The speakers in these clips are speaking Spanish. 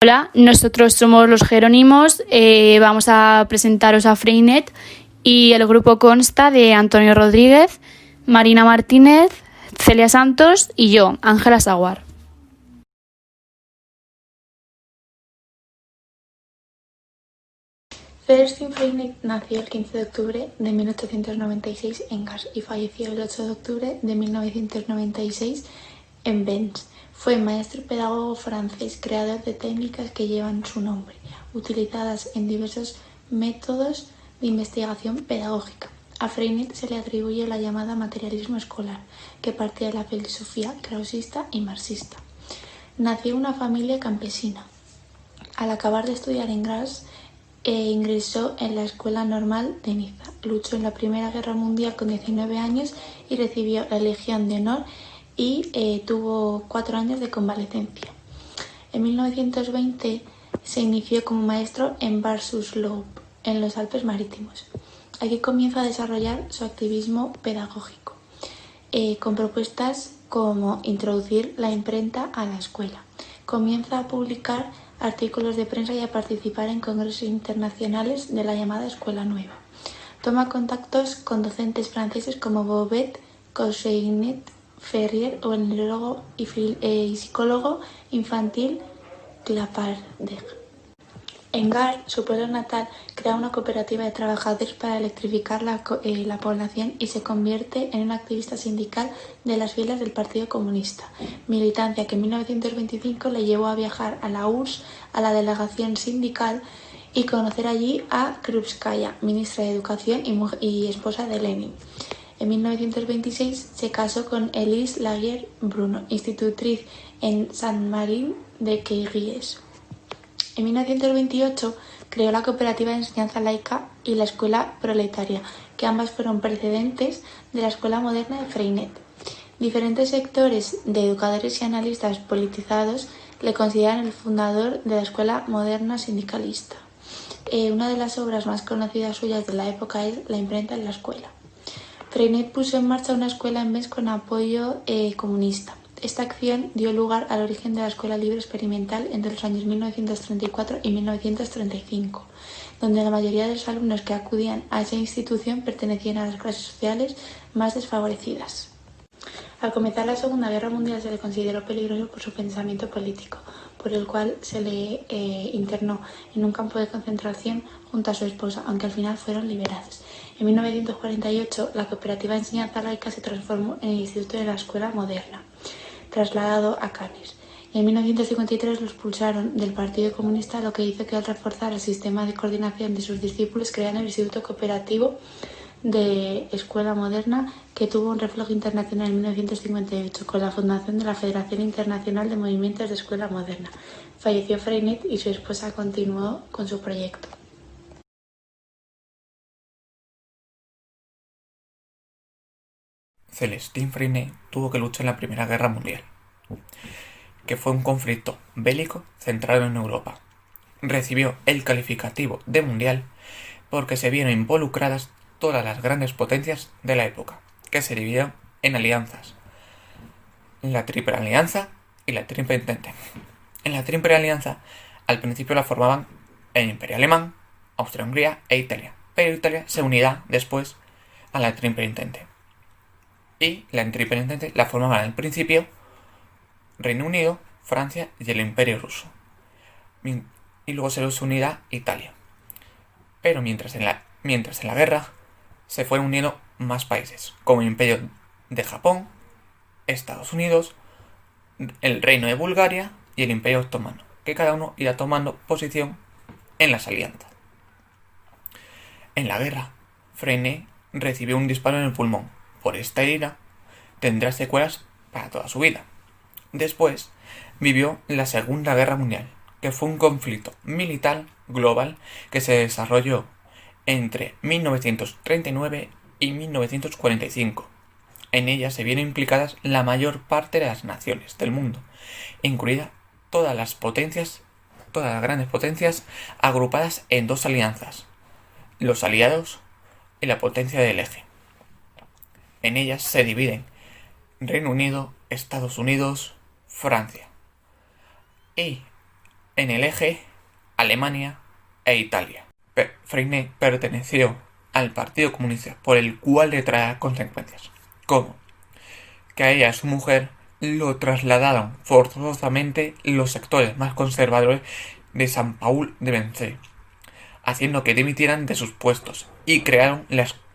Hola, nosotros somos los Jerónimos, vamos a presentaros a Freinet y el grupo consta de Antonio Rodríguez, Marina Martínez, Celia Santos y yo, Ángela Saguar. Ferstin Freinet nació el 15 de octubre de 1896 en Gars y falleció el 8 de octubre de 1996 en Vence. Fue maestro pedagogo francés, creador de técnicas que llevan su nombre, utilizadas en diversos métodos de investigación pedagógica. A Freinet se le atribuye la llamada materialismo escolar, que partía de la filosofía krausista y marxista. Nació en una familia campesina. Al acabar de estudiar en Graz, ingresó en la Escuela Normal de Niza. Luchó en la Primera Guerra Mundial con 19 años y recibió la Legión de Honor y tuvo 4 años de convalecencia. En 1920 se inició como maestro en Bar-sur-Loup, en los Alpes Marítimos. Aquí comienza a desarrollar su activismo pedagógico, con propuestas como introducir la imprenta a la escuela. Comienza a publicar artículos de prensa y a participar en congresos internacionales de la llamada Escuela Nueva. Toma contactos con docentes franceses como Bobet, Cosseinet, Ferrier o el neurólogo y psicólogo infantil Claparède. En Gars, su pueblo natal, crea una cooperativa de trabajadores para electrificar la población y se convierte en un activista sindical de las filas del Partido Comunista, militancia que en 1925 le llevó a viajar a la URSS, a la delegación sindical, y conocer allí a Krupskaya, ministra de Educación y esposa de Lenin. En 1926 se casó con Élise Laguerre-Bruno, institutriz en Saint-Marin de Queyries. En 1928 creó la Cooperativa de Enseñanza Laica y la Escuela Proletaria, que ambas fueron precedentes de la Escuela Moderna de Freinet. Diferentes sectores de educadores y analistas politizados le consideran el fundador de la Escuela Moderna sindicalista. Una de las obras más conocidas suyas de la época es La imprenta en la escuela. Freinet puso en marcha una escuela en Metz con apoyo comunista. Esta acción dio lugar al origen de la Escuela Libre Experimental entre los años 1934 y 1935, donde la mayoría de los alumnos que acudían a esa institución pertenecían a las clases sociales más desfavorecidas. Al comenzar la Segunda Guerra Mundial se le consideró peligroso por su pensamiento político, por el cual se le internó en un campo de concentración junto a su esposa, aunque al final fueron liberados. En 1948, la Cooperativa de Enseñanza Laica se transformó en el Instituto de la Escuela Moderna, trasladado a Cannes. En 1953 lo expulsaron del Partido Comunista, lo que hizo que al reforzar el sistema de coordinación de sus discípulos crearan el Instituto Cooperativo de Escuela Moderna, que tuvo un reflejo internacional en 1958 con la fundación de la Federación Internacional de Movimientos de Escuela Moderna. Falleció Freinet y su esposa continuó con su proyecto. Célestin Freinet tuvo que luchar en la Primera Guerra Mundial, que fue un conflicto bélico centrado en Europa. Recibió el calificativo de mundial porque se vieron involucradas todas las grandes potencias de la época, que se dividieron en alianzas: la Triple Alianza y la Triple Entente. En la Triple Alianza, al principio la formaban el Imperio Alemán, Austria-Hungría e Italia, pero Italia se unirá después a la Triple Entente. Y la Triple Entente la formaban al principio Reino Unido, Francia y el Imperio Ruso. Y luego se les unirá Italia. Pero mientras en la guerra se fueron uniendo más países, como el Imperio de Japón, Estados Unidos, el Reino de Bulgaria y el Imperio Otomano, que cada uno irá tomando posición en las alianzas. En la guerra, Freinet recibió un disparo en el pulmón. Por esta herida tendrá secuelas para toda su vida. Después vivió la Segunda Guerra Mundial, que fue un conflicto militar global que se desarrolló entre 1939 y 1945. En ella se vieron implicadas la mayor parte de las naciones del mundo, incluidas todas las grandes potencias agrupadas en dos alianzas: los aliados y la potencia del eje. En ellas se dividen Reino Unido, Estados Unidos, Francia. Y en el eje Alemania e Italia. Freinet perteneció al Partido Comunista, por el cual le traerá consecuencias, como que a ella y a su mujer lo trasladaron forzosamente los sectores más conservadores de Sant Paul de Vencer, haciendo que dimitieran de sus puestos, y crearon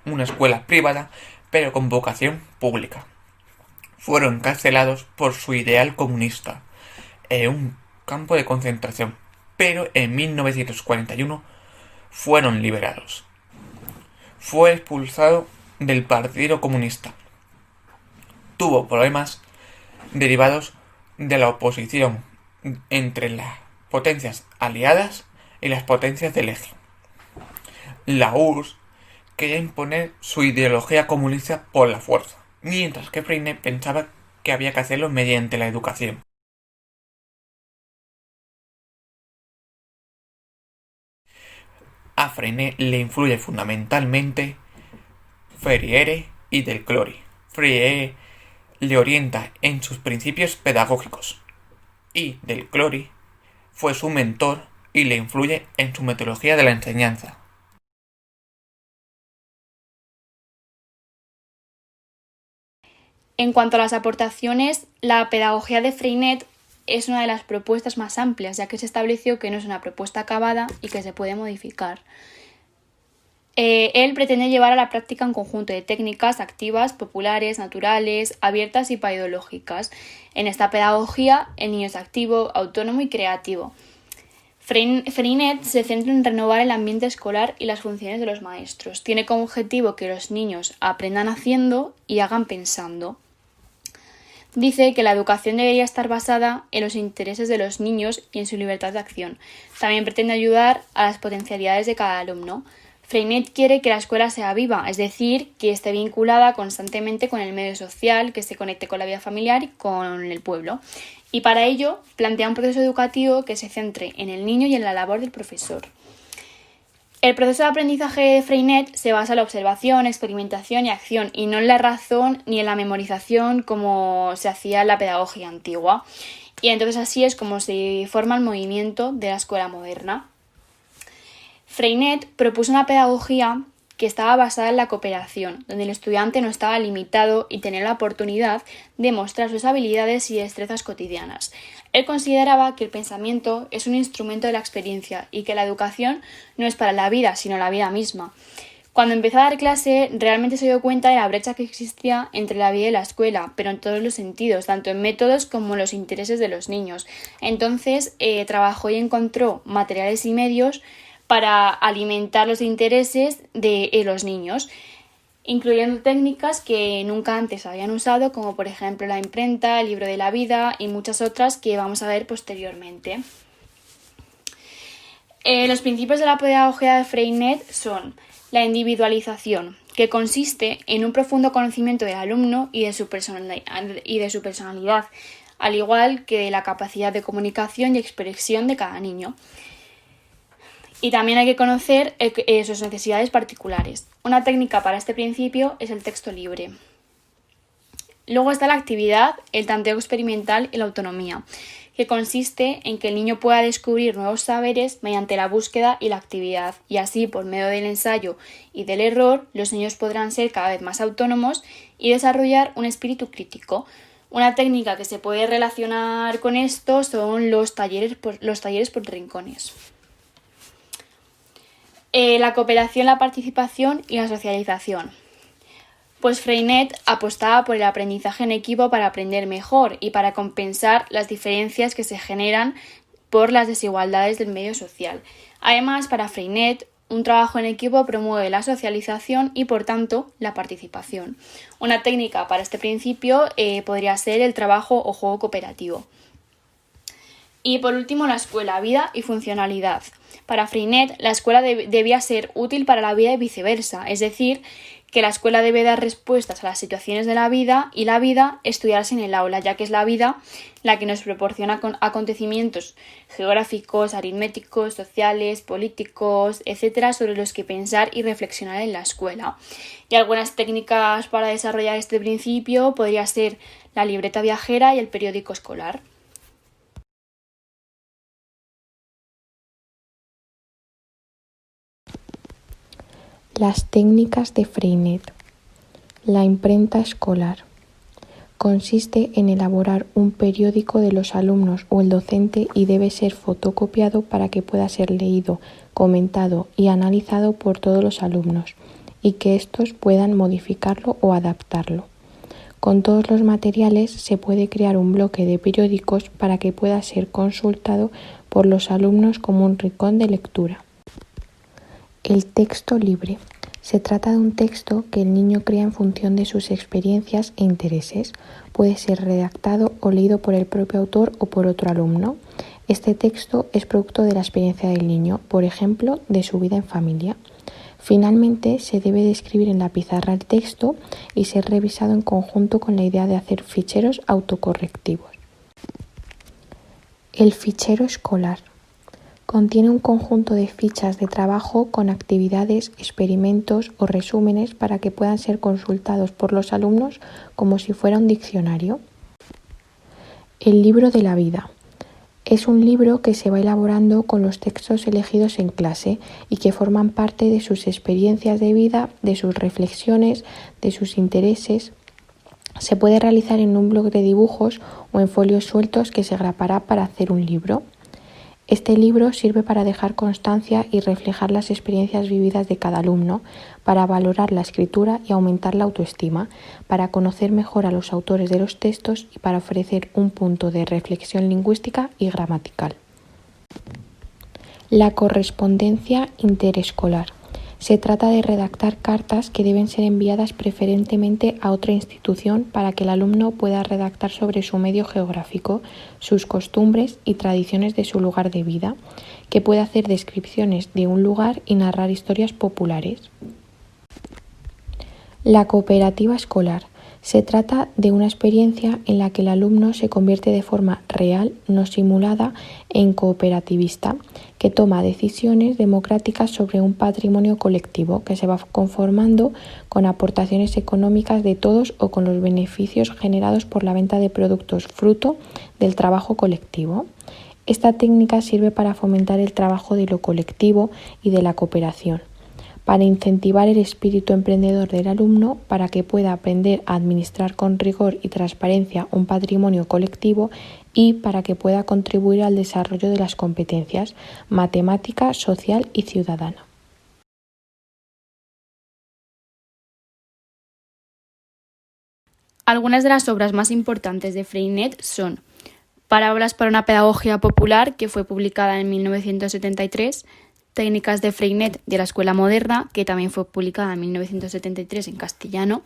una escuela privada pero con vocación pública. Fueron encarcelados por su ideal comunista en un campo de concentración, pero en 1941 fueron liberados. Fue expulsado del Partido Comunista. Tuvo problemas derivados de la oposición entre las potencias aliadas y las potencias del eje. La URSS quería imponer su ideología comunista por la fuerza, mientras que Freinet pensaba que había que hacerlo mediante la educación. A Freinet le influye fundamentalmente Fourier y Del Clory. Fourier le orienta en sus principios pedagógicos y Del Clory fue su mentor y le influye en su metodología de la enseñanza. En cuanto a las aportaciones, la pedagogía de Freinet es una de las propuestas más amplias, ya que se estableció que no es una propuesta acabada y que se puede modificar. Él pretende llevar a la práctica un conjunto de técnicas activas, populares, naturales, abiertas y paidológicas. En esta pedagogía, el niño es activo, autónomo y creativo. Freinet se centra en renovar el ambiente escolar y las funciones de los maestros. Tiene como objetivo que los niños aprendan haciendo y hagan pensando. Dice que la educación debería estar basada en los intereses de los niños y en su libertad de acción. También pretende ayudar a las potencialidades de cada alumno. Freinet quiere que la escuela sea viva, es decir, que esté vinculada constantemente con el medio social, que se conecte con la vida familiar y con el pueblo. Y para ello plantea un proceso educativo que se centre en el niño y en la labor del profesor. El proceso de aprendizaje de Freinet se basa en la observación, experimentación y acción, y no en la razón ni en la memorización como se hacía en la pedagogía antigua. Y entonces así es como se forma el movimiento de la escuela moderna. Freinet propuso una pedagogía que estaba basada en la cooperación, donde el estudiante no estaba limitado y tenía la oportunidad de mostrar sus habilidades y destrezas cotidianas. Él consideraba que el pensamiento es un instrumento de la experiencia y que la educación no es para la vida, sino la vida misma. Cuando empezó a dar clase, realmente se dio cuenta de la brecha que existía entre la vida y la escuela, pero en todos los sentidos, tanto en métodos como en los intereses de los niños. Entonces, trabajó y encontró materiales y medios para alimentar los intereses de los niños, incluyendo técnicas que nunca antes habían usado, como por ejemplo la imprenta, el libro de la vida y muchas otras que vamos a ver posteriormente. Los principios de la pedagogía de Freinet son la individualización, que consiste en un profundo conocimiento del alumno y de su personalidad, al igual que de la capacidad de comunicación y expresión de cada niño. Y también hay que conocer sus necesidades particulares. Una técnica para este principio es el texto libre. Luego está la actividad, el tanteo experimental y la autonomía, que consiste en que el niño pueda descubrir nuevos saberes mediante la búsqueda y la actividad, y así, por medio del ensayo y del error, los niños podrán ser cada vez más autónomos y desarrollar un espíritu crítico. Una técnica que se puede relacionar con esto son los talleres por rincones. La cooperación, la participación y la socialización. Pues Freinet apostaba por el aprendizaje en equipo para aprender mejor y para compensar las diferencias que se generan por las desigualdades del medio social. Además, para Freinet, un trabajo en equipo promueve la socialización y, por tanto, la participación. Una técnica para este principio podría ser el trabajo o juego cooperativo. Y por último, la escuela, vida y funcionalidad. Para Freinet, la escuela debía ser útil para la vida y viceversa, es decir, que la escuela debe dar respuestas a las situaciones de la vida y la vida estudiarse en el aula, ya que es la vida la que nos proporciona acontecimientos geográficos, aritméticos, sociales, políticos, etcétera, sobre los que pensar y reflexionar en la escuela. Y algunas técnicas para desarrollar este principio podría ser la libreta viajera y el periódico escolar. Las técnicas de Freinet. La imprenta escolar. Consiste en elaborar un periódico de los alumnos o el docente y debe ser fotocopiado para que pueda ser leído, comentado y analizado por todos los alumnos y que éstos puedan modificarlo o adaptarlo. Con todos los materiales se puede crear un bloque de periódicos para que pueda ser consultado por los alumnos como un rincón de lectura. El texto libre. Se trata de un texto que el niño crea en función de sus experiencias e intereses. Puede ser redactado o leído por el propio autor o por otro alumno. Este texto es producto de la experiencia del niño, por ejemplo, de su vida en familia. Finalmente, se debe de escribir en la pizarra el texto y ser revisado en conjunto con la idea de hacer ficheros autocorrectivos. El fichero escolar. Contiene un conjunto de fichas de trabajo con actividades, experimentos o resúmenes para que puedan ser consultados por los alumnos como si fuera un diccionario. El libro de la vida. Es un libro que se va elaborando con los textos elegidos en clase y que forman parte de sus experiencias de vida, de sus reflexiones, de sus intereses. Se puede realizar en un bloc de dibujos o en folios sueltos que se grapará para hacer un libro. Este libro sirve para dejar constancia y reflejar las experiencias vividas de cada alumno, para valorar la escritura y aumentar la autoestima, para conocer mejor a los autores de los textos y para ofrecer un punto de reflexión lingüística y gramatical. La correspondencia interescolar. Se trata de redactar cartas que deben ser enviadas preferentemente a otra institución para que el alumno pueda redactar sobre su medio geográfico, sus costumbres y tradiciones de su lugar de vida, que pueda hacer descripciones de un lugar y narrar historias populares. La cooperativa escolar. Se trata de una experiencia en la que el alumno se convierte de forma real, no simulada, en cooperativista, que toma decisiones democráticas sobre un patrimonio colectivo que se va conformando con aportaciones económicas de todos o con los beneficios generados por la venta de productos fruto del trabajo colectivo. Esta técnica sirve para fomentar el trabajo de lo colectivo y de la cooperación, para incentivar el espíritu emprendedor del alumno para que pueda aprender a administrar con rigor y transparencia un patrimonio colectivo y para que pueda contribuir al desarrollo de las competencias matemática, social y ciudadana. Algunas de las obras más importantes de Freinet son Parábolas para una pedagogía popular, que fue publicada en 1973, Técnicas de Freinet de la Escuela Moderna, que también fue publicada en 1973 en castellano,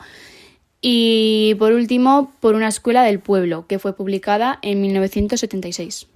y por último, Por una escuela del pueblo, que fue publicada en 1976.